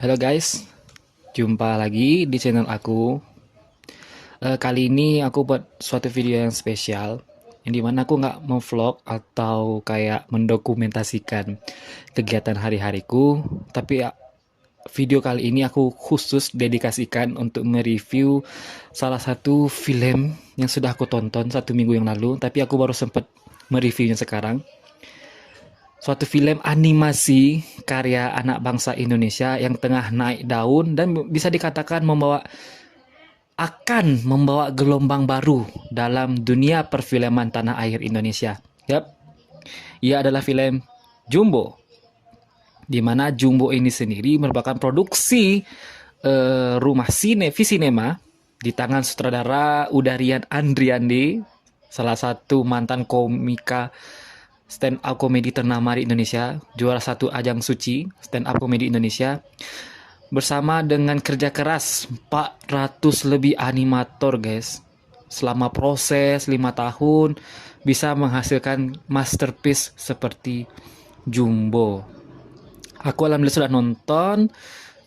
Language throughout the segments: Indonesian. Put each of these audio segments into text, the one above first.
Halo guys, jumpa lagi di channel aku. Kali ini aku buat suatu video yang spesial, yang dimana aku nggak vlog atau kayak mendokumentasikan kegiatan hari-hariku, tapi ya, video kali ini aku khusus dedikasikan untuk mereview salah satu film yang sudah aku tonton 1 minggu yang lalu, tapi aku baru sempat mereviewnya sekarang. Suatu film animasi karya anak bangsa Indonesia yang tengah naik daun dan bisa dikatakan akan membawa gelombang baru dalam dunia perfilman tanah air Indonesia. Yap, ia adalah film Jumbo, di mana Jumbo ini sendiri merupakan produksi rumah Visinema di tangan sutradara Udarian Andriandi, salah satu mantan komika stand up komedi ternama di Indonesia, juara satu Ajang Suci stand up komedi Indonesia, bersama dengan kerja keras 400 lebih animator guys. Selama proses 5 tahun bisa menghasilkan masterpiece seperti Jumbo. Aku alhamdulillah sudah nonton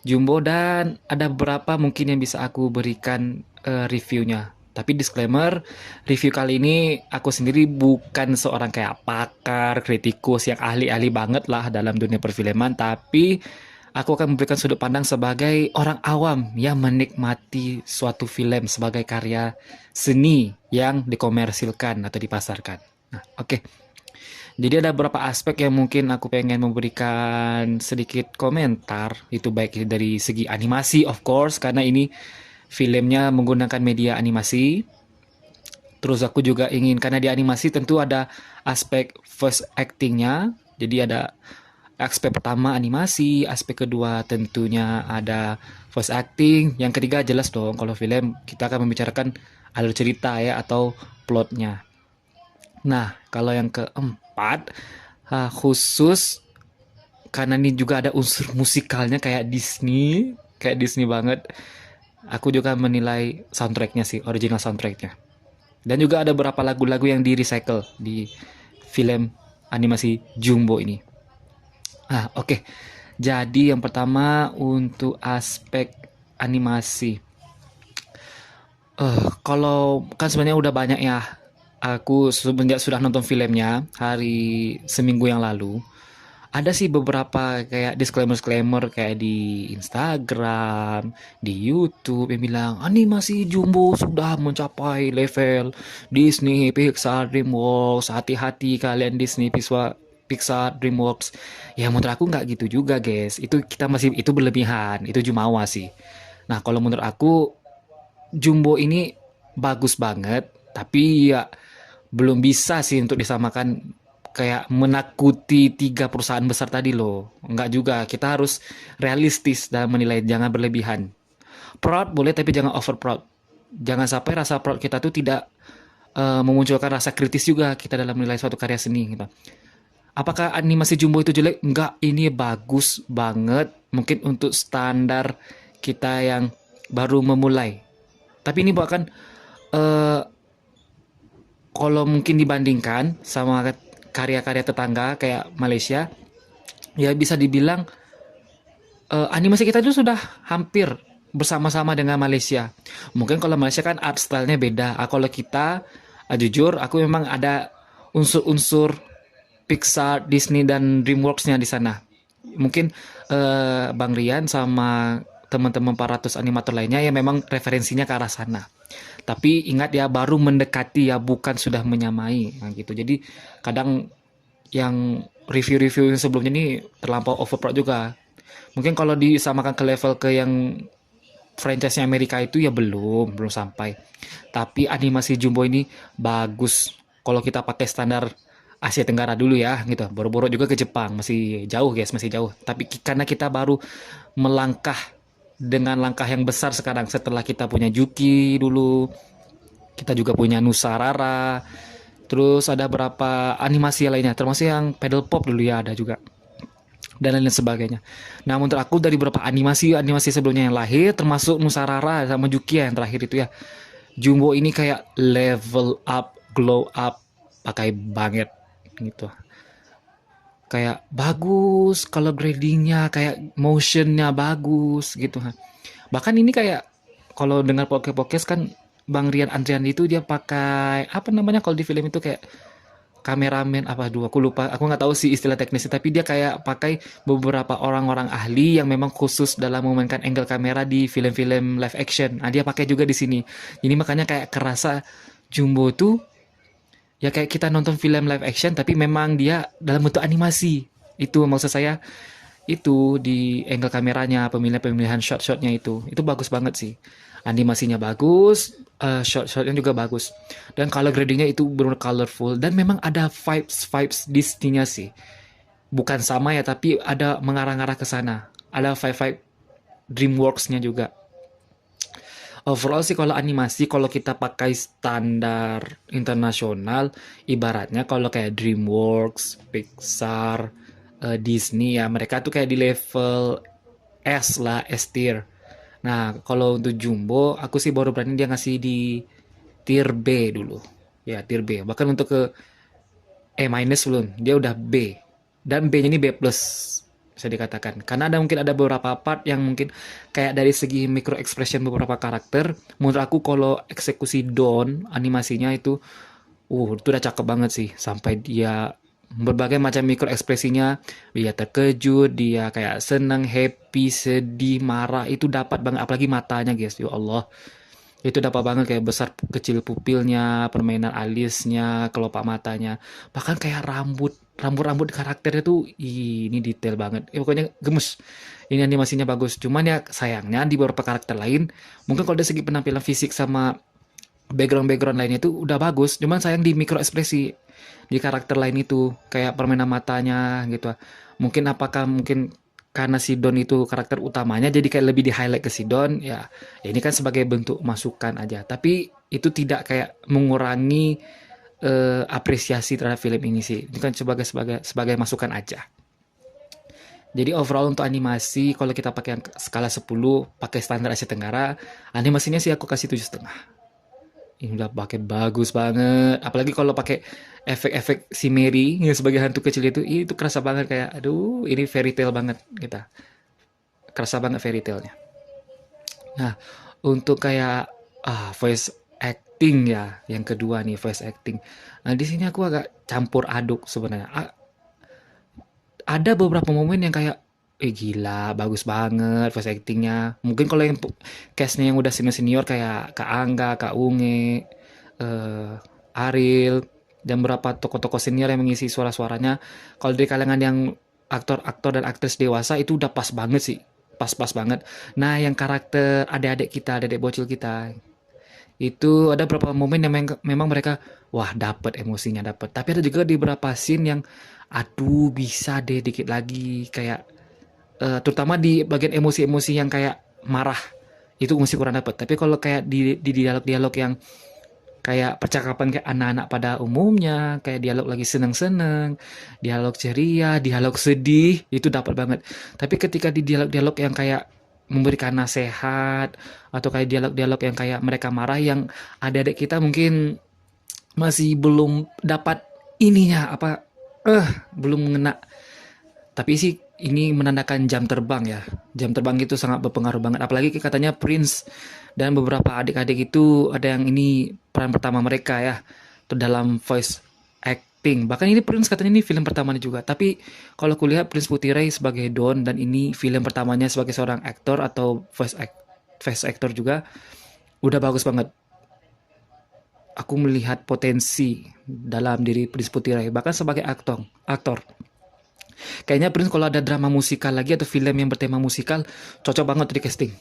Jumbo dan ada beberapa mungkin yang bisa aku berikan reviewnya. Tapi disclaimer, review kali ini aku sendiri bukan seorang kayak pakar, kritikus yang ahli-ahli banget lah dalam dunia perfilman, tapi aku akan memberikan sudut pandang sebagai orang awam yang menikmati suatu film sebagai karya seni yang dikomersilkan atau dipasarkan. Nah, oke. Jadi ada beberapa aspek yang mungkin aku pengen memberikan sedikit komentar, itu baik dari segi animasi of course, karena ini filmnya menggunakan media animasi. Terus aku juga ingin, karena di animasi tentu ada aspek first actingnya, jadi ada aspek pertama animasi, aspek kedua tentunya ada voice acting, yang ketiga jelas dong kalau film kita akan membicarakan alur cerita ya atau plotnya. Nah, kalau yang keempat, khusus karena ini juga ada unsur musikalnya kayak Disney banget. Aku juga menilai soundtracknya sih, original soundtracknya. Dan juga ada beberapa lagu-lagu yang di recycle di film animasi Jumbo ini. Oke. Jadi yang pertama untuk aspek animasi. Kalau kan sebenarnya udah banyak ya. Aku semenjak sudah nonton filmnya hari seminggu yang lalu, ada sih beberapa kayak disclaimer kayak di Instagram, di YouTube yang bilang animasi Jumbo sudah mencapai level Disney, Pixar, DreamWorks. Hati-hati kalian Disney, Pixar, DreamWorks. Ya menurut aku nggak gitu juga guys. Itu berlebihan, itu jumawa sih. Nah kalau menurut aku Jumbo ini bagus banget, tapi ya belum bisa sih untuk disamakan kayak menakuti 3 perusahaan besar tadi loh. Enggak juga, kita harus realistis dalam menilai, jangan berlebihan. Proud boleh tapi jangan over proud. Jangan sampai rasa proud kita tuh tidak memunculkan rasa kritis juga kita dalam menilai suatu karya seni gitu. Apakah animasi Jumbo itu jelek? Enggak, ini bagus banget. Mungkin untuk standar kita yang baru memulai. Tapi ini bahkan eh, kalau mungkin dibandingkan sama karya-karya tetangga kayak Malaysia, ya bisa dibilang animasi kita itu sudah hampir bersama-sama dengan Malaysia. Mungkin kalau Malaysia kan art style-nya beda. Kalau kita, jujur, aku memang ada unsur-unsur Pixar, Disney, dan DreamWorks-nya di sana. Mungkin Bang Rian sama teman-teman 400 animator lainnya yang memang referensinya ke arah sana. Tapi ingat ya, baru mendekati ya, bukan sudah menyamai. Nah, gitu. Jadi kadang yang review-review sebelumnya ini terlampau overproud juga. Mungkin kalau disamakan ke level ke yang franchise-nya Amerika itu ya belum sampai. Tapi animasi Jumbo ini bagus. Kalau kita pakai standar Asia Tenggara dulu ya gitu. Boro-boro juga ke Jepang, masih jauh guys, masih jauh. Tapi karena kita baru melangkah dengan langkah yang besar sekarang, setelah kita punya Juki dulu, kita juga punya Nusa Rara, terus ada beberapa animasi lainnya, termasuk yang pedal pop dulu ya ada juga, dan lain sebagainya. Nah menurut aku dari beberapa animasi sebelumnya yang lahir, termasuk Nusa Rara sama Juki yang terakhir itu ya, Jumbo ini kayak level up, glow up, pakai banget gitu. kayak bagus, color gradingnya, kayak motionnya bagus gitu. Bahkan ini kayak kalau dengar podcast kan Bang Rian Andrian itu dia pakai apa namanya kalau di film itu kayak kameramen apa dua aku lupa aku nggak tahu sih istilah teknisnya tapi dia kayak pakai beberapa orang-orang ahli yang memang khusus dalam memainkan angle kamera di film-film live action. Nah dia pakai juga di sini. Jadi makanya kayak kerasa Jumbo tuh ya kayak kita nonton film live action tapi memang dia dalam bentuk animasi. Itu maksud saya itu di angle kameranya, pemilihan shot-shotnya itu bagus banget sih. Animasinya bagus, shot-shotnya juga bagus. Dan color gradingnya itu benar colorful dan memang ada vibes Disney-nya sih. Bukan sama ya, tapi ada mengarah-arah ke sana. Ada vibe-vibe DreamWorks-nya juga. Overall sih kalau animasi kalau kita pakai standar internasional ibaratnya kalau kayak DreamWorks, Pixar, Disney ya mereka tuh kayak di level S lah, S tier. Nah, kalau untuk Jumbo aku sih baru berani dia ngasih di tier B dulu. Ya, tier B. Bahkan untuk ke E minus belum, dia udah B. Dan B-nya ini B plus bisa dikatakan. Karena ada mungkin ada beberapa part yang mungkin kayak dari segi micro expression beberapa karakter, menurut aku kalau eksekusi Dawn animasinya itu udah cakep banget sih. Sampai dia berbagai macam mikro ekspresinya, dia terkejut, dia kayak senang, happy, sedih, marah, itu dapat banget. Apalagi matanya guys, ya Allah. Itu dapat banget kayak besar kecil pupilnya, permainan alisnya, kelopak matanya. Bahkan kayak rambut karakternya tuh ini detail banget. Pokoknya gemes. Ini animasinya bagus. Cuman ya sayangnya di beberapa karakter lain, mungkin kalau dari segi penampilan fisik sama background lainnya itu udah bagus. Cuman sayang di mikro ekspresi di karakter lain itu kayak permainan matanya gitu. Mungkin karena si Don itu karakter utamanya jadi kayak lebih di highlight ke si Don ya ini kan sebagai bentuk masukan aja tapi itu tidak kayak mengurangi apresiasi terhadap film ini sih ini kan sebagai masukan aja. Jadi overall untuk animasi kalau kita pakai yang skala 10 pakai standar Asia Tenggara animasinya sih aku kasih 7,5. Ini udah pakai bagus banget apalagi kalau pakai efek-efek si Mary yang sebagai hantu kecil itu kerasa banget kayak aduh ini fairy tale banget kita kerasa banget fairy tale-nya. Nah untuk kayak voice acting ya yang kedua nih voice acting. Nah di sini aku agak campur aduk sebenarnya. Ada beberapa momen yang kayak gila bagus banget voice actingnya mungkin kalau yang castnya yang udah senior kayak Kak Angga, Kak Unge, Ariel dan beberapa tokoh-tokoh senior yang mengisi suara-suaranya kalau dari kalangan yang aktor-aktor dan aktris dewasa itu udah pas banget sih pas-pas banget. Nah yang karakter adik-adik kita adik-adik bocil kita itu ada beberapa momen yang memang mereka wah dapet emosinya dapet tapi ada juga di beberapa scene yang aduh bisa deh dikit lagi kayak terutama di bagian emosi-emosi yang kayak marah itu masih kurang dapat tapi kalau kayak di dialog-dialog yang kayak percakapan kayak anak-anak pada umumnya kayak dialog lagi seneng-seneng dialog ceria dialog sedih itu dapat banget tapi ketika di dialog-dialog yang kayak memberikan nasihat atau kayak dialog-dialog yang kayak mereka marah yang adik-adik kita mungkin masih belum dapat ininya apa belum mengena tapi sih ini menandakan jam terbang ya. Jam terbang itu sangat berpengaruh banget. Apalagi katanya Prince dan beberapa adik-adik itu ada yang ini peran pertama mereka ya. Dalam voice acting. Bahkan ini Prince katanya ini film pertamanya juga. Tapi kalau kulihat Prince Putirai sebagai Don dan ini film pertamanya sebagai seorang aktor atau voice actor juga udah bagus banget. Aku melihat potensi dalam diri Prince Putirai bahkan sebagai aktor. Kayaknya Prince kalau ada drama musikal lagi atau film yang bertema musikal, cocok banget di casting.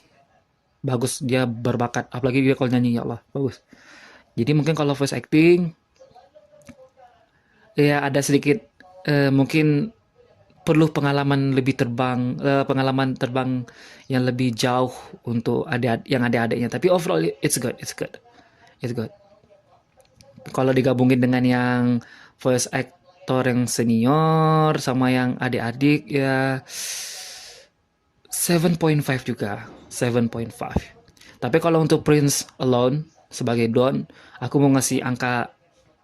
Bagus, dia berbakat. Apalagi dia kalau nyanyi, ya Allah, bagus. Jadi mungkin kalau voice acting, ya ada sedikit, mungkin perlu pengalaman terbang yang lebih jauh untuk yang adik-adiknya. Tapi overall, it's good. Kalau digabungin dengan yang voice actor yang senior sama yang adik-adik ya 7.5 juga 7.5. Tapi kalau untuk Prince alone sebagai Don aku mau ngasih angka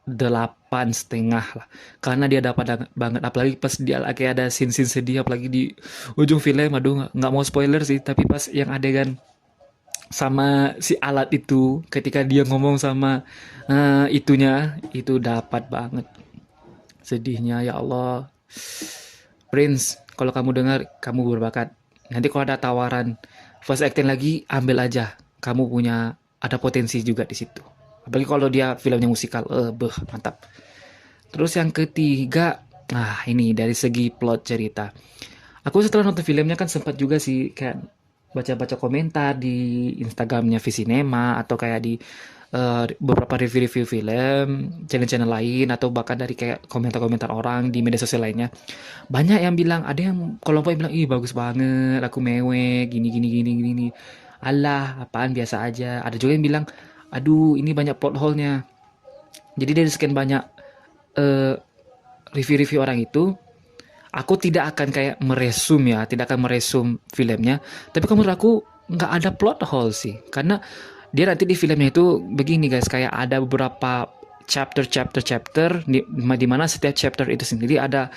8 8,5 lah, karena dia dapat banget, apalagi pas dia lagi ada scene-scene sedih, apalagi di ujung film. Aduh, nggak mau spoiler sih, tapi pas yang adegan sama si alat itu, ketika dia ngomong sama itunya, itu dapat banget sedihnya. Ya Allah, Prince, kalau kamu dengar, kamu berbakat. Nanti kalau ada tawaran voice acting lagi, ambil aja. Kamu punya, ada potensi juga di situ. Apalagi kalau dia filmnya musikal, mantap. Terus yang ketiga, nah ini dari segi plot cerita. Aku setelah nonton filmnya kan sempat juga sih kayak baca-baca komentar di Instagramnya Visinema, atau kayak di beberapa review-review film, channel-channel lain, atau bahkan dari kayak komentar-komentar orang di media sosial lainnya. Banyak yang bilang, ada yang kelompok yang bilang, ih bagus banget, aku mewek, gini gini gini gini. Alah, apaan, biasa aja. Ada juga yang bilang, aduh ini banyak plot hole-nya. Jadi dari sekian banyak eh, review-review orang itu, aku tidak akan kayak meresum ya, tidak akan meresum filmnya. Tapi kalau menurut aku nggak ada plot hole sih, karena dia nanti di filmnya itu begini guys, kayak ada beberapa chapter di mana setiap chapter itu sendiri ada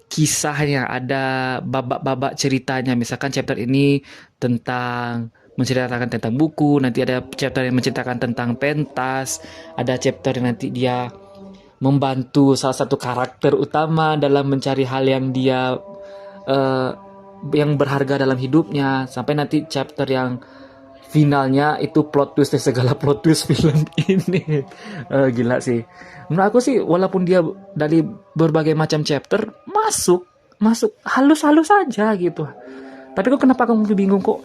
kisahnya, ada babak-babak ceritanya. Misalkan chapter ini tentang menceritakan tentang buku, nanti ada chapter yang menceritakan tentang pentas, ada chapter yang nanti dia membantu salah satu karakter utama dalam mencari hal yang dia eh, yang berharga dalam hidupnya, sampai nanti chapter yang finalnya itu plot twist segala plot twist film ini. Gila sih. Menurut aku sih, walaupun dia dari berbagai macam chapter masuk masuk halus-halus saja gitu. Tapi kok kenapa kamu bingung, kok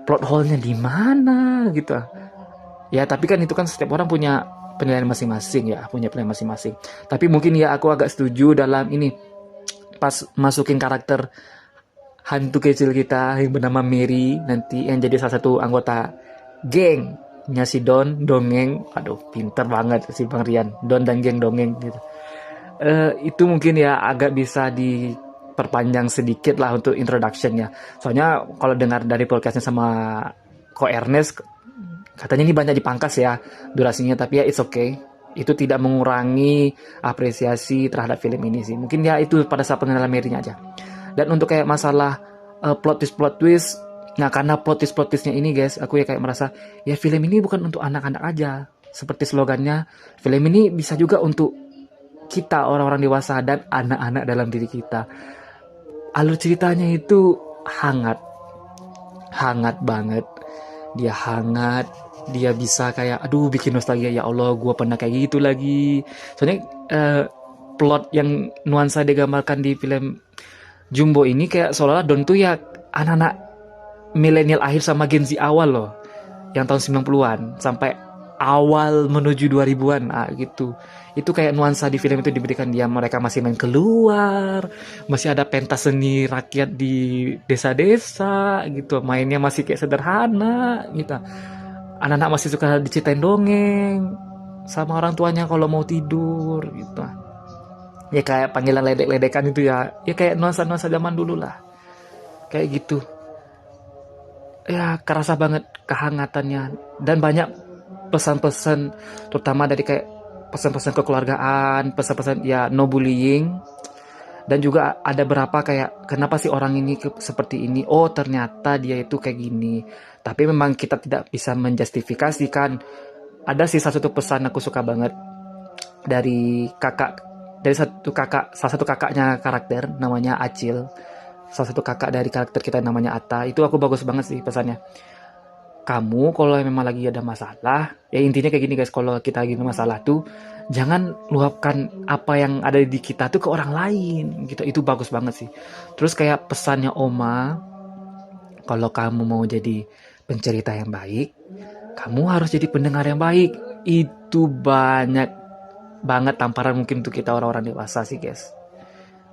plot hole-nya di mana gitu? Ya, tapi kan itu kan setiap orang punya penilaian masing-masing ya, punya penilaian masing-masing. Tapi mungkin ya aku agak setuju dalam ini, pas masukin karakter hantu kecil kita yang bernama Mary nanti yang jadi salah satu anggota gengnya si Don dongeng. Aduh, pinter banget si Bang Rian, Don dan geng dongeng gitu. Itu mungkin ya agak bisa diperpanjang sedikit lah untuk introductionnya. Soalnya kalau dengar dari podcastnya sama Ko Ernest, katanya ini banyak dipangkas ya durasinya, tapi ya it's okay. Itu tidak mengurangi apresiasi terhadap film ini sih. Mungkin ya itu pada saat pengenalan Mary-nya aja. Dan untuk kayak masalah plot twist, nah karena plot twistnya ini guys, aku ya kayak merasa ya film ini bukan untuk anak-anak aja. Seperti slogannya, film ini bisa juga untuk kita orang-orang dewasa dan anak-anak dalam diri kita. Alur ceritanya itu hangat, hangat banget. Dia hangat, dia bisa kayak aduh bikin nostalgia. Ya Allah, gue pernah kayak gitu lagi. Soalnya plot yang nuansa digambarkan di film Jumbo ini kayak seolah-olah Don tuh ya anak-anak milenial akhir sama Gen Z awal loh, yang tahun 90-an sampai awal menuju 2000-an gitu. Itu kayak nuansa di film itu diberikan dia, mereka masih main keluar, masih ada pentas seni rakyat di desa-desa gitu, mainnya masih kayak sederhana gitu. Anak-anak masih suka diceritain dongeng sama orang tuanya kalau mau tidur gitu. Ya kayak panggilan ledek-ledekan itu ya, ya kayak nuansa-nuansa zaman dulu lah, kayak gitu. Ya kerasa banget kehangatannya, dan banyak pesan-pesan, terutama dari kayak pesan-pesan kekeluargaan, pesan-pesan ya no bullying. Dan juga ada berapa kayak kenapa sih orang ini seperti ini, oh ternyata dia itu kayak gini. Tapi memang kita tidak bisa menjustifikasikan. Ada sih salah satu pesan aku suka banget dari salah satu kakaknya karakter namanya Acil, salah satu kakak dari karakter kita namanya Atta. Itu aku bagus banget sih pesannya. Kamu kalau memang lagi ada masalah, ya intinya kayak gini guys, kalau kita lagi ada masalah tuh jangan luapkan apa yang ada di kita tuh ke orang lain gitu. Itu bagus banget sih. Terus kayak pesannya Oma, kalau kamu mau jadi pencerita yang baik, kamu harus jadi pendengar yang baik. Itu banyak banget tamparan mungkin untuk kita orang-orang dewasa sih guys,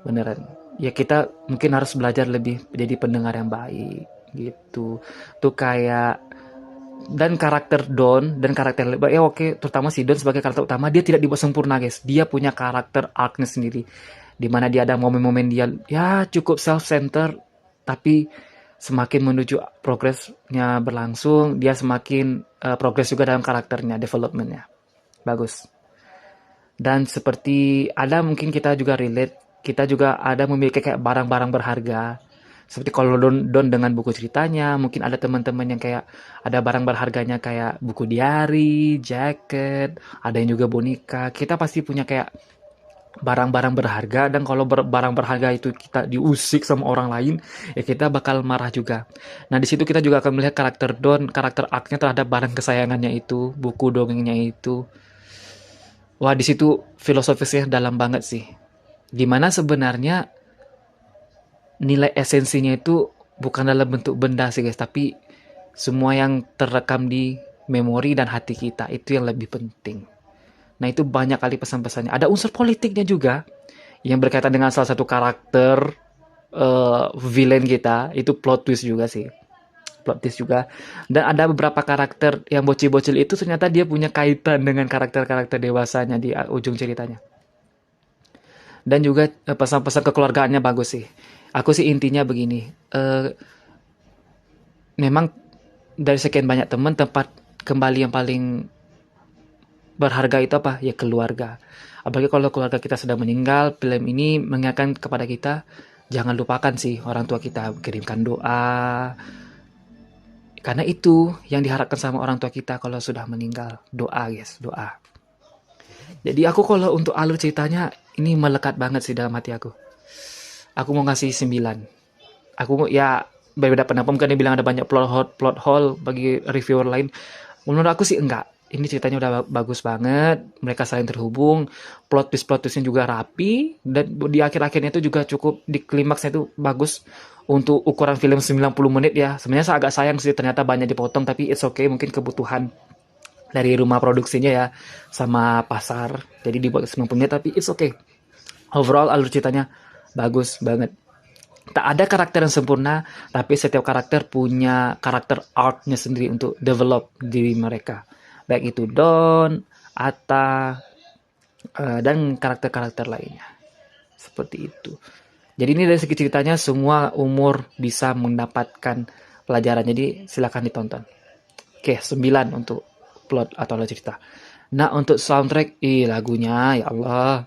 beneran. Ya kita mungkin harus belajar lebih jadi pendengar yang baik gitu. Tuh kayak, dan karakter Don dan karakter ya oke, terutama si Don sebagai karakter utama, dia tidak dibuat sempurna guys. Dia punya karakter arc-nya sendiri, dimana dia ada momen-momen dia ya cukup self-center, tapi semakin menuju progresnya berlangsung, dia semakin progres juga dalam karakternya, developmentnya bagus. Dan seperti ada mungkin kita juga relate, kita juga ada memiliki kayak barang-barang berharga. Seperti kalau Don dengan buku ceritanya, mungkin ada teman-teman yang kayak ada barang berharganya kayak buku diary, jaket, ada yang juga boneka. Kita pasti punya kayak barang-barang berharga, dan kalau barang berharga itu kita diusik sama orang lain, ya kita bakal marah juga. Nah, di situ kita juga akan melihat karakter Don, karakter Arknya terhadap barang kesayangannya itu, buku dongengnya itu. Wah, di situ filosofisnya dalam banget sih. Dimana sebenarnya nilai esensinya itu bukan dalam bentuk benda sih guys, tapi semua yang terekam di memori dan hati kita itu yang lebih penting. Nah, itu banyak kali pesan-pesannya. Ada unsur politiknya juga yang berkaitan dengan salah satu karakter villain kita, itu plot twist juga sih. Plot twist juga. Dan ada beberapa karakter yang bocil-bocil itu ternyata dia punya kaitan dengan karakter-karakter dewasanya di ujung ceritanya. Dan juga pesan-pesan kekeluargaannya bagus sih. Aku sih intinya begini, memang dari sekian banyak teman, tempat kembali yang paling berharga itu apa? Ya keluarga. Apalagi kalau keluarga kita sudah meninggal, film ini mengingatkan kepada kita, jangan lupakan sih orang tua kita, kirimkan doa. Karena itu yang diharapkan sama orang tua kita kalau sudah meninggal. Doa guys, doa. Jadi aku kalau untuk alur ceritanya, ini melekat banget sih dalam hati aku. Aku mau ngasih 9. Aku ya berbeda pendapat, mungkin dia bilang ada banyak plot hole bagi reviewer lain. Menurut aku sih enggak. Ini ceritanya udah bagus banget, mereka saling terhubung, plot twistnya juga rapi, dan di akhir-akhirnya itu juga cukup, di klimaksnya itu bagus. Untuk ukuran film 90 menit ya, sebenarnya saya agak sayang sih ternyata banyak dipotong, tapi it's okay, mungkin kebutuhan dari rumah produksinya ya, sama pasar, jadi dibuat 90 menit, tapi it's okay. Overall alur ceritanya bagus banget. Tak ada karakter yang sempurna, tapi setiap karakter punya karakter arc-nya sendiri untuk develop diri mereka. Baik itu Don, Atta, dan karakter-karakter lainnya. Seperti itu. Jadi ini dari segi ceritanya semua umur bisa mendapatkan pelajaran. Jadi silakan ditonton. Oke, 9 untuk plot atau cerita. Nah, untuk soundtrack, lagunya ya Allah.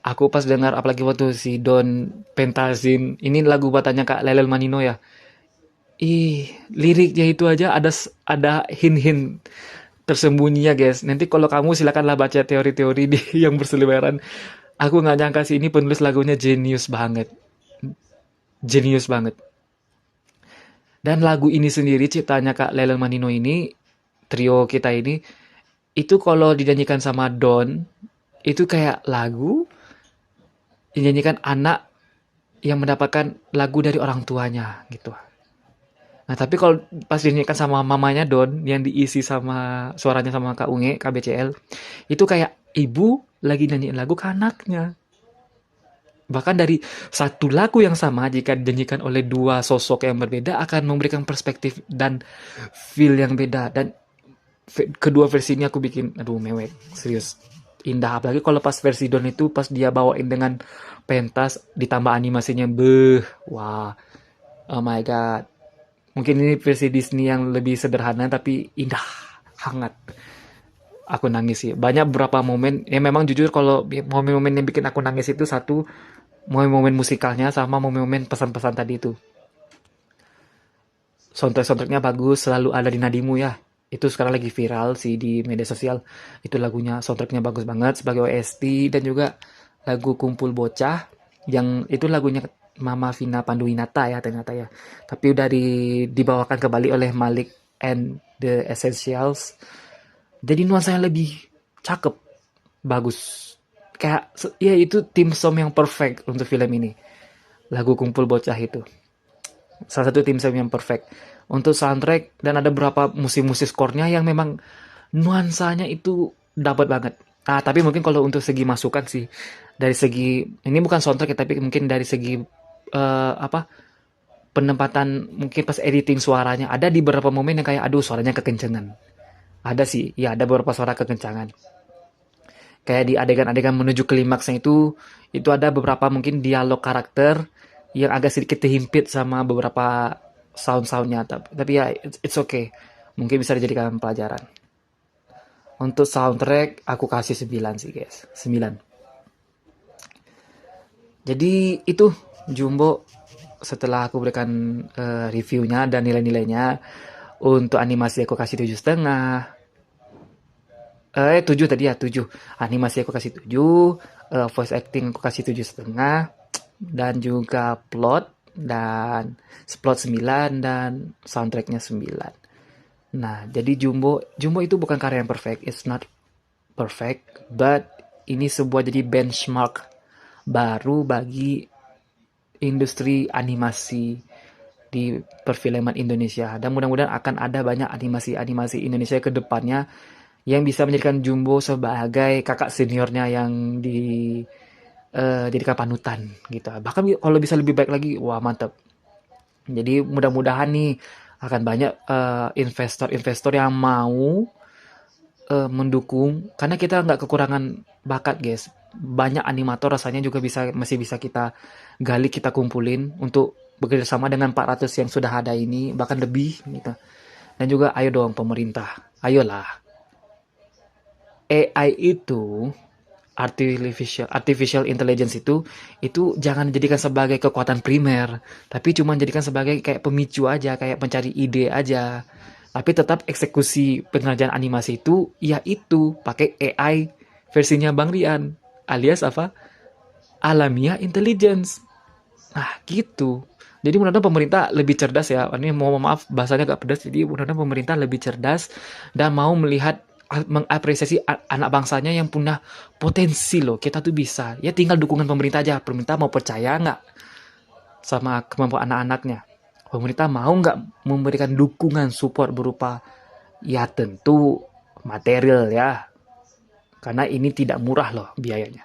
Aku pas dengar apalagi waktu si Don Pentazin, ini lagu buatannya Kak Lelel Manino ya. Liriknya itu aja ada hint-hint tersembunyinya guys. Nanti kalau kamu silakanlah baca teori-teori di yang berseliweran. Aku nggak nyangka sih ini penulis lagunya jenius banget. Jenius banget. Dan lagu ini sendiri ciptanya Kak Lelel Manino ini, trio kita ini, itu kalau dinyanyikan sama Don, itu kayak lagu dinyanyikan anak yang mendapatkan lagu dari orang tuanya gitu. Nah, tapi kalau pas dinyanyikan sama mamanya Don yang diisi sama suaranya sama Kak Unge, KBCL, itu kayak ibu lagi nyanyiin lagu ke anaknya. Bahkan dari satu lagu yang sama jika dinyanyikan oleh dua sosok yang berbeda akan memberikan perspektif dan feel yang beda. Dan kedua versi ini aku bikin, aduh mewek, serius. Indah, apalagi kalau pas versi Don itu pas dia bawain dengan pentas ditambah animasinya, wah, oh my god. Mungkin ini versi Disney yang lebih sederhana tapi indah, hangat. Aku nangis sih. Banyak beberapa momen, ya memang jujur kalau momen-momen yang bikin aku nangis itu satu, momen-momen musikalnya sama momen-momen pesan-pesan tadi itu. Soundtrack-soundtracknya bagus, selalu ada di nadimu ya. Itu sekarang lagi viral sih di media sosial. Itu lagunya, soundtracknya bagus banget sebagai OST, dan juga lagu Kumpul Bocah yang itu lagunya Mama Vina Panduwinata ya ternyata ya. Tapi udah dibawakan kembali oleh Malik and the Essentials. Jadi nuansanya lebih cakep, bagus. Kayak ya itu tim song yang perfect untuk film ini. Lagu Kumpul Bocah itu. Salah satu tim song yang perfect untuk soundtrack, dan ada beberapa musik-musik skornya yang memang nuansanya itu dapat banget. Tapi mungkin kalau untuk segi masukan sih, dari segi ini bukan soundtrack ya, tapi mungkin dari segi penempatan, mungkin pas editing suaranya ada di beberapa momen yang kayak aduh suaranya kekencengan. Ada sih, ya ada beberapa suara kekencangan. Kayak di adegan-adegan menuju klimaksnya itu ada beberapa mungkin dialog karakter yang agak sedikit terhimpit sama beberapa sound-soundnya. Tapi ya it's okay. Mungkin bisa dijadikan pelajaran. Untuk soundtrack aku kasih 9 sih guys, 9. Jadi itu Jumbo setelah aku berikan reviewnya dan nilai-nilainya. Untuk animasi aku kasih 7,5. 7 tadi ya, 7. Animasi aku kasih 7, voice acting aku kasih 7,5, dan juga plot 9 dan soundtracknya 9. Nah, jadi Jumbo itu bukan karya yang perfect, it's not perfect, but ini sebuah jadi benchmark baru bagi industri animasi di perfilman Indonesia. Dan mudah-mudahan akan ada banyak animasi-animasi Indonesia ke depannya yang bisa menjadikan Jumbo sebagai kakak seniornya yang dijadikan panutan gitu. Bahkan kalau bisa lebih baik lagi, wah mantap. Jadi mudah-mudahan nih akan banyak investor-investor yang mau mendukung, karena kita nggak kekurangan bakat guys. Banyak animator rasanya juga masih bisa kita gali, kita kumpulin untuk bekerja sama dengan 400 yang sudah ada ini, bahkan lebih gitu. Dan juga ayo dong pemerintah, ayolah. AI itu, artificial intelligence itu jangan dijadikan sebagai kekuatan primer, tapi cuma jadikan sebagai kayak pemicu aja, kayak pencari ide aja. Tapi tetap eksekusi pengerjaan animasi itu ya itu pakai AI versinya Bang Rian, alias apa? Alamiah intelligence. Nah, gitu. Jadi mudah-mudahan pemerintah lebih cerdas ya. Ini mau maaf bahasanya agak pedas. Jadi mudah-mudahan pemerintah lebih cerdas dan mau melihat, mengapresiasi anak bangsanya yang punya potensi loh. Kita tuh bisa. Ya tinggal dukungan pemerintah aja. Pemerintah mau percaya nggak sama kemampuan anak-anaknya? Pemerintah mau nggak memberikan dukungan support berupa, ya tentu material ya. Karena ini tidak murah loh biayanya.